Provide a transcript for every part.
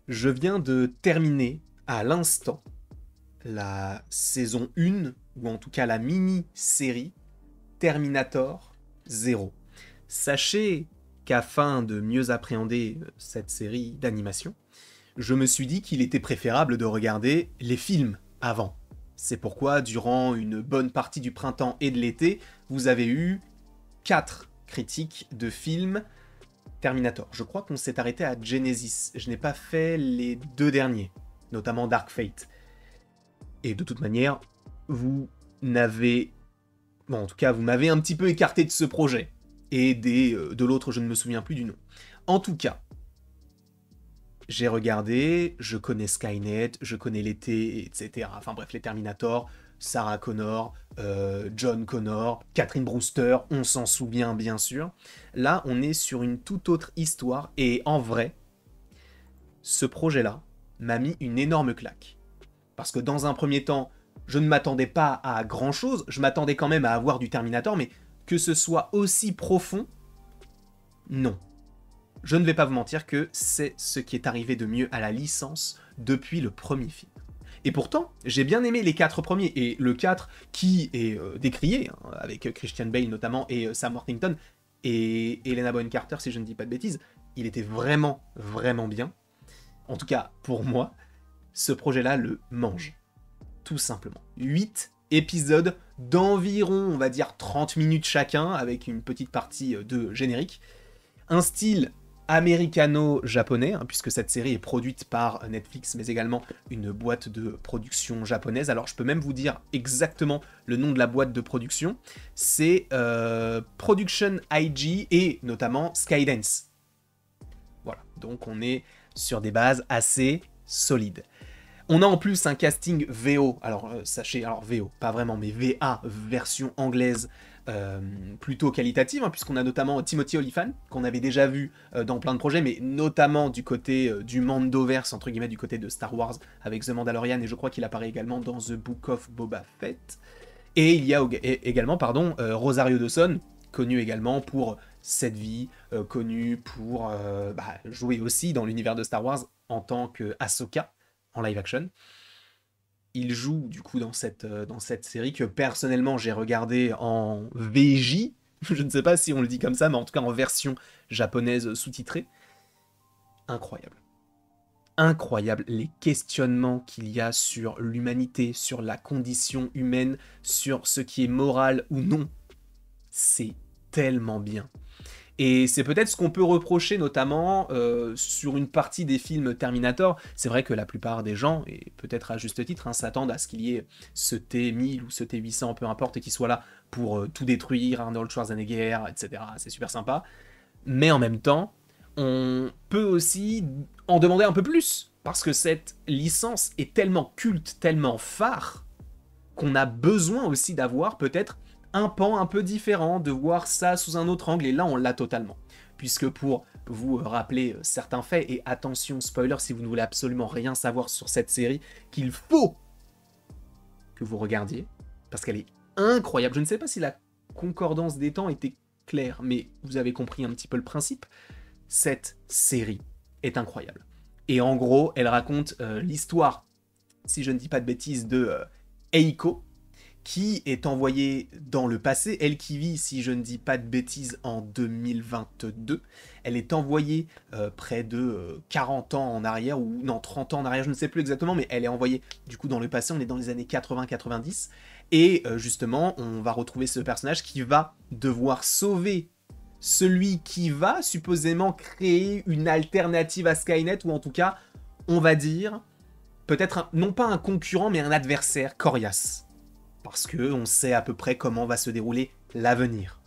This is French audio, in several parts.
Je viens de terminer à l'instant la saison 1, ou en tout cas la mini-série Terminator 0. Sachez qu'afin de mieux appréhender cette série d'animation, je me suis dit qu'il était préférable de regarder les films avant. C'est pourquoi, durant une bonne partie du printemps et de l'été, vous avez eu 4 critiques de films Terminator. Je crois qu'on s'est arrêté à Genesis. Je n'ai pas fait les 2 derniers, notamment Dark Fate. Et de toute manière, vous n'avez... Bon, en tout cas, vous m'avez un petit peu écarté de ce projet. Et de l'autre, je ne me souviens plus du nom. En tout cas, j'ai regardé, je connais Skynet, je connais l'été, etc. Enfin bref, les Terminator, Sarah Connor, John Connor, Catherine Brewster, on s'en souvient bien sûr. Là, on est sur une toute autre histoire, et en vrai, ce projet-là m'a mis une énorme claque. Parce que dans un premier temps, je ne m'attendais pas à grand-chose, je m'attendais quand même à avoir du Terminator, mais que ce soit aussi profond, non. Je ne vais pas vous mentir que c'est ce qui est arrivé de mieux à la licence depuis le premier film. Et pourtant, j'ai bien aimé les 4 premiers, et le 4 qui est décrié, hein, avec Christian Bale notamment, et Sam Worthington, et Helena Bonham Carter, si je ne dis pas de bêtises, il était vraiment, vraiment bien. En tout cas, pour moi, ce projet-là le mange. Tout simplement. 8 épisodes d'environ, on va dire, 30 minutes chacun, avec une petite partie de générique. Un style américano-japonais, hein, puisque cette série est produite par Netflix, mais également une boîte de production japonaise. Alors je peux même vous dire exactement le nom de la boîte de production. C'est Production IG et notamment Skydance. Voilà, donc on est sur des bases assez solides. On a en plus un casting VO, alors sachez, alors VO, pas vraiment, mais VA, version anglaise, plutôt qualitative, hein, puisqu'on a notamment Timothy Olyphant, qu'on avait déjà vu dans plein de projets, mais notamment du côté du Mandoverse, entre guillemets, du côté de Star Wars, avec The Mandalorian, et je crois qu'il apparaît également dans The Book of Boba Fett. Et il y a également, Rosario Dawson, connu également pour Cette Vie, connu pour jouer aussi dans l'univers de Star Wars en tant que Ahsoka, en live action. Il joue du coup dans cette série que personnellement j'ai regardé en VJ, je ne sais pas si on le dit comme ça, mais en tout cas en version japonaise sous-titrée. Incroyable. Incroyable les questionnements qu'il y a sur l'humanité, sur la condition humaine, sur ce qui est moral ou non. C'est tellement bien. Et c'est peut-être ce qu'on peut reprocher notamment sur une partie des films Terminator. C'est vrai que la plupart des gens, et peut-être à juste titre, hein, s'attendent à ce qu'il y ait ce T-1000 ou ce T-800, peu importe, qui soit là pour tout détruire, Arnold Schwarzenegger, etc. C'est super sympa. Mais en même temps, on peut aussi en demander un peu plus. Parce que cette licence est tellement culte, tellement phare, qu'on a besoin aussi d'avoir peut-être un pan un peu différent, de voir ça sous un autre angle, et là on l'a totalement. Puisque pour vous rappeler certains faits, et attention spoiler si vous ne voulez absolument rien savoir sur cette série, qu'il faut que vous regardiez, parce qu'elle est incroyable. Je ne sais pas si la concordance des temps était claire, mais vous avez compris un petit peu le principe. Cette série est incroyable. Et en gros, elle raconte l'histoire, si je ne dis pas de bêtises, de Eiko, qui est envoyée dans le passé, elle qui vit, si je ne dis pas de bêtises, en 2022. Elle est envoyée près de 40 ans en arrière, ou non, 30 ans en arrière, je ne sais plus exactement, mais elle est envoyée du coup dans le passé, on est dans les années 80-90, et justement, on va retrouver ce personnage qui va devoir sauver celui qui va supposément créer une alternative à Skynet, ou en tout cas, on va dire, peut-être, non pas un concurrent, mais un adversaire coriace. Parce qu'on sait à peu près comment va se dérouler l'avenir.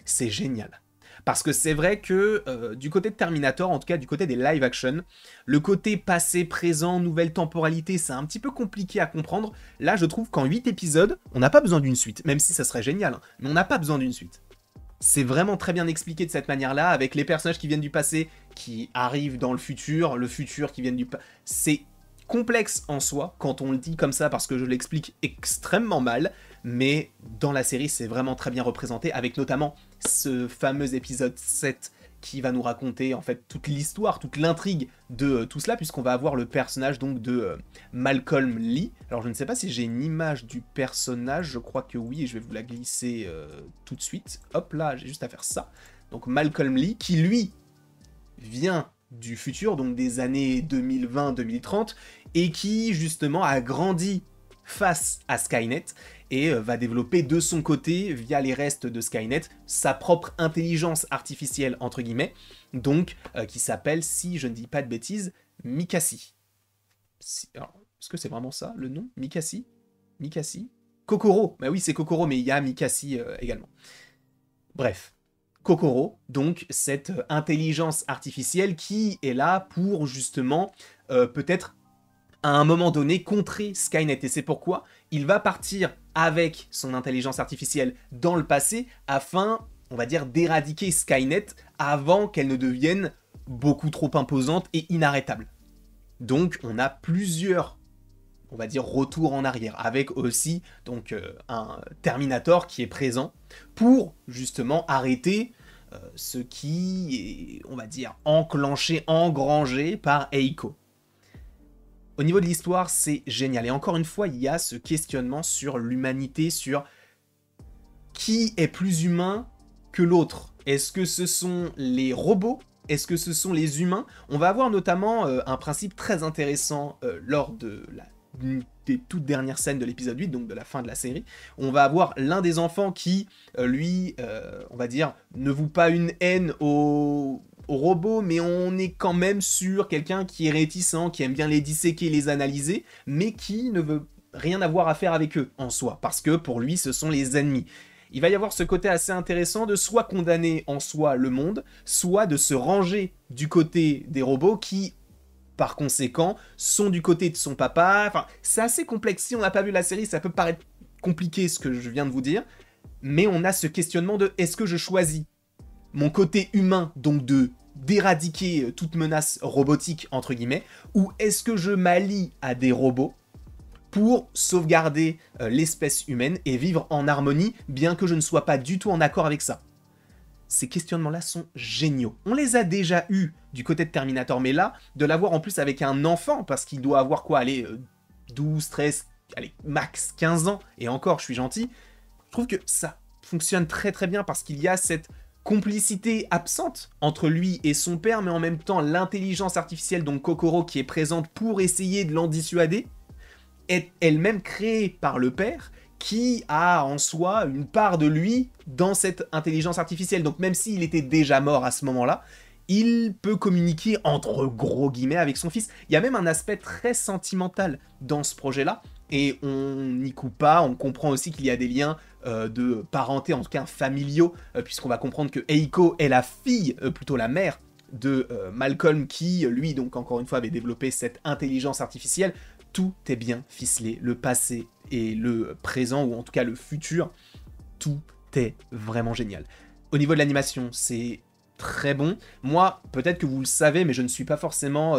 C'est génial. Parce que c'est vrai que du côté de Terminator, en tout cas du côté des live action, le côté passé, présent, nouvelle temporalité, c'est un petit peu compliqué à comprendre. Là, je trouve qu'en 8 épisodes, on n'a pas besoin d'une suite, même si ça serait génial, hein, mais on n'a pas besoin d'une suite. C'est vraiment très bien expliqué de cette manière-là, avec les personnages qui viennent du passé, qui arrivent dans le futur qui viennent du passé. C'est complexe en soi, quand on le dit comme ça, parce que je l'explique extrêmement mal, mais dans la série, c'est vraiment très bien représenté, avec notamment ce fameux épisode 7 qui va nous raconter en fait toute l'histoire, toute l'intrigue de tout cela, puisqu'on va avoir le personnage donc de Malcolm Lee. Alors je ne sais pas si j'ai une image du personnage, je crois que oui, et je vais vous la glisser tout de suite. Hop là, j'ai juste à faire ça. Donc Malcolm Lee, qui lui vient du futur, donc des années 2020-2030, et qui justement a grandi face à Skynet, et va développer de son côté, via les restes de Skynet, sa propre intelligence artificielle, entre guillemets, donc qui s'appelle, si je ne dis pas de bêtises, Mikasi. Est-ce que c'est vraiment ça, le nom? Mikasi? Kokoro, bah oui c'est Kokoro, mais il y a Mikasi également. Bref. Kokoro, donc cette intelligence artificielle qui est là pour justement peut-être à un moment donné contrer Skynet. Et c'est pourquoi il va partir avec son intelligence artificielle dans le passé afin, on va dire, d'éradiquer Skynet avant qu'elle ne devienne beaucoup trop imposante et inarrêtable. Donc on a plusieurs, on va dire, retours en arrière, avec aussi donc un Terminator qui est présent pour justement arrêter ce qui est, on va dire, enclenché, engrangé par Eiko. Au niveau de l'histoire, c'est génial. Et encore une fois, il y a ce questionnement sur l'humanité, sur qui est plus humain que l'autre. Est-ce que ce sont les robots? Est-ce que ce sont les humains? On va avoir notamment un principe très intéressant lors de des toutes dernières scènes de l'épisode 8, donc de la fin de la série. On va avoir l'un des enfants qui, lui, on va dire, ne voue pas une haine aux robots, mais on est quand même sur quelqu'un qui est réticent, qui aime bien les disséquer, les analyser, mais qui ne veut rien avoir à faire avec eux en soi, parce que pour lui, ce sont les ennemis. Il va y avoir ce côté assez intéressant de soit condamner en soi le monde, soit de se ranger du côté des robots qui, par conséquent, sont du côté de son papa. Enfin, c'est assez complexe. Si on n'a pas vu la série, ça peut paraître compliqué ce que je viens de vous dire, mais on a ce questionnement de est-ce que je choisis mon côté humain, donc d'éradiquer toute menace robotique, entre guillemets, ou est-ce que je m'allie à des robots pour sauvegarder l'espèce humaine et vivre en harmonie, bien que je ne sois pas du tout en accord avec ça. Ces questionnements-là sont géniaux. On les a déjà eus du côté de Terminator, mais là, de l'avoir en plus avec un enfant, parce qu'il doit avoir quoi, allez, 12, 13, allez, max 15 ans, et encore, je suis gentil, je trouve que ça fonctionne très très bien, parce qu'il y a cette complicité absente entre lui et son père, mais en même temps, l'intelligence artificielle, donc Kokoro, qui est présente pour essayer de l'en dissuader, est elle-même créée par le père, qui a en soi une part de lui dans cette intelligence artificielle. Donc même s'il était déjà mort à ce moment-là, il peut communiquer entre gros guillemets avec son fils. Il y a même un aspect très sentimental dans ce projet-là, et on n'y coupe pas, on comprend aussi qu'il y a des liens de parenté, en tout cas familiaux, puisqu'on va comprendre que Eiko est la fille, plutôt la mère, de Malcolm, qui, lui, donc encore une fois, avait développé cette intelligence artificielle. Tout est bien ficelé, le passé et le présent, ou en tout cas le futur, tout est vraiment génial. Au niveau de l'animation, c'est très bon. Moi, peut-être que vous le savez, mais je ne suis pas forcément,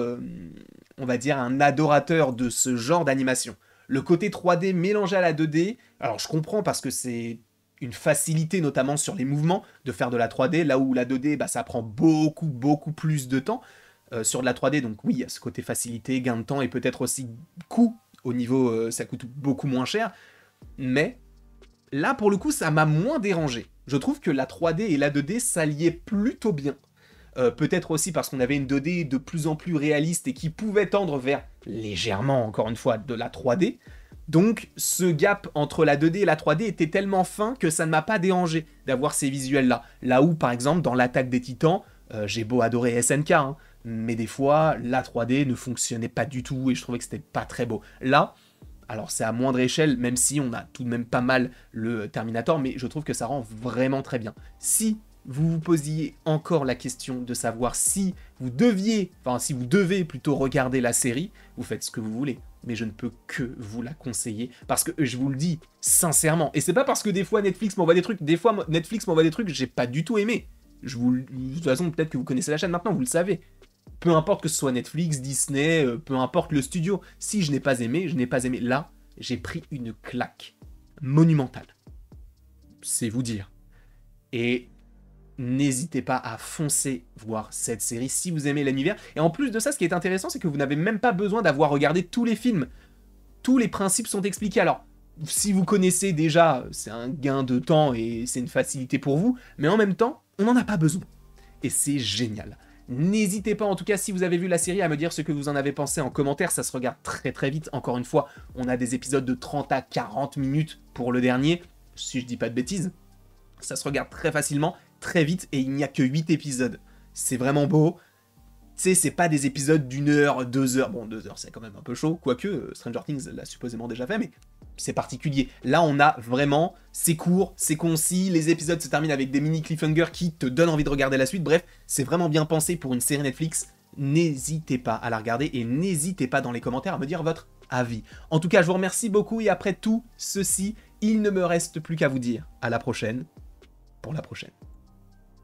on va dire, un adorateur de ce genre d'animation. Le côté 3D mélangé à la 2D, alors je comprends parce que c'est une facilité, notamment sur les mouvements, de faire de la 3D, là où la 2D, bah, ça prend beaucoup plus de temps. Sur de la 3D, donc oui, il y a ce côté facilité, gain de temps, et peut-être aussi coût, au niveau, ça coûte beaucoup moins cher, mais là, pour le coup, ça m'a moins dérangé. Je trouve que la 3D et la 2D s'alliaient plutôt bien. Peut-être aussi parce qu'on avait une 2D de plus en plus réaliste et qui pouvait tendre vers, légèrement, encore une fois, de la 3D. Donc, ce gap entre la 2D et la 3D était tellement fin que ça ne m'a pas dérangé d'avoir ces visuels-là. Là où, par exemple, dans l'Attaque des Titans, j'ai beau adorer SNK, hein, mais des fois, la 3D ne fonctionnait pas du tout et je trouvais que c'était pas très beau. Là, alors c'est à moindre échelle, même si on a tout de même pas mal le Terminator, mais je trouve que ça rend vraiment très bien. Si vous vous posiez encore la question de savoir si vous devez plutôt regarder la série, vous faites ce que vous voulez, mais je ne peux que vous la conseiller, parce que je vous le dis sincèrement, et c'est pas parce que des fois Netflix m'envoie des trucs, j'ai pas du tout aimé. De toute façon, peut-être que vous connaissez la chaîne maintenant, vous le savez. Peu importe que ce soit Netflix, Disney, peu importe le studio, si je n'ai pas aimé, je n'ai pas aimé. Là, j'ai pris une claque monumentale. C'est vous dire. Et n'hésitez pas à foncer voir cette série si vous aimez l'univers. Et en plus de ça, ce qui est intéressant, c'est que vous n'avez même pas besoin d'avoir regardé tous les films. Tous les principes sont expliqués. Alors, si vous connaissez déjà, c'est un gain de temps et c'est une facilité pour vous, mais en même temps, on n'en a pas besoin. Et c'est génial. N'hésitez pas, en tout cas, si vous avez vu la série, à me dire ce que vous en avez pensé en commentaire. Ça se regarde très très vite. Encore une fois, on a des épisodes de 30 à 40 minutes pour le dernier, si je dis pas de bêtises. Ça se regarde très facilement, très vite, et il n'y a que 8 épisodes. C'est vraiment beau. Tu sais, c'est pas des épisodes d'1 heure, 2 heures. Bon, 2 heures, c'est quand même un peu chaud, quoique Stranger Things l'a supposément déjà fait, mais c'est particulier. Là, on a vraiment, c'est court, c'est concis, les épisodes se terminent avec des mini cliffhangers qui te donnent envie de regarder la suite. Bref, c'est vraiment bien pensé pour une série Netflix. N'hésitez pas à la regarder et n'hésitez pas dans les commentaires à me dire votre avis. En tout cas, je vous remercie beaucoup et après tout ceci, il ne me reste plus qu'à vous dire à la prochaine pour la prochaine.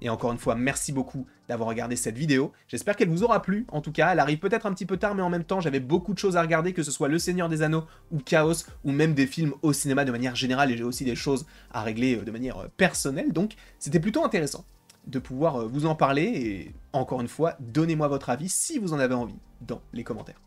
Et encore une fois, merci beaucoup d'avoir regardé cette vidéo. J'espère qu'elle vous aura plu. En tout cas, elle arrive peut-être un petit peu tard, mais en même temps, j'avais beaucoup de choses à regarder, que ce soit Le Seigneur des Anneaux ou Chaos, ou même des films au cinéma de manière générale, et j'ai aussi des choses à régler de manière personnelle. Donc, c'était plutôt intéressant de pouvoir vous en parler, et encore une fois, donnez-moi votre avis si vous en avez envie dans les commentaires.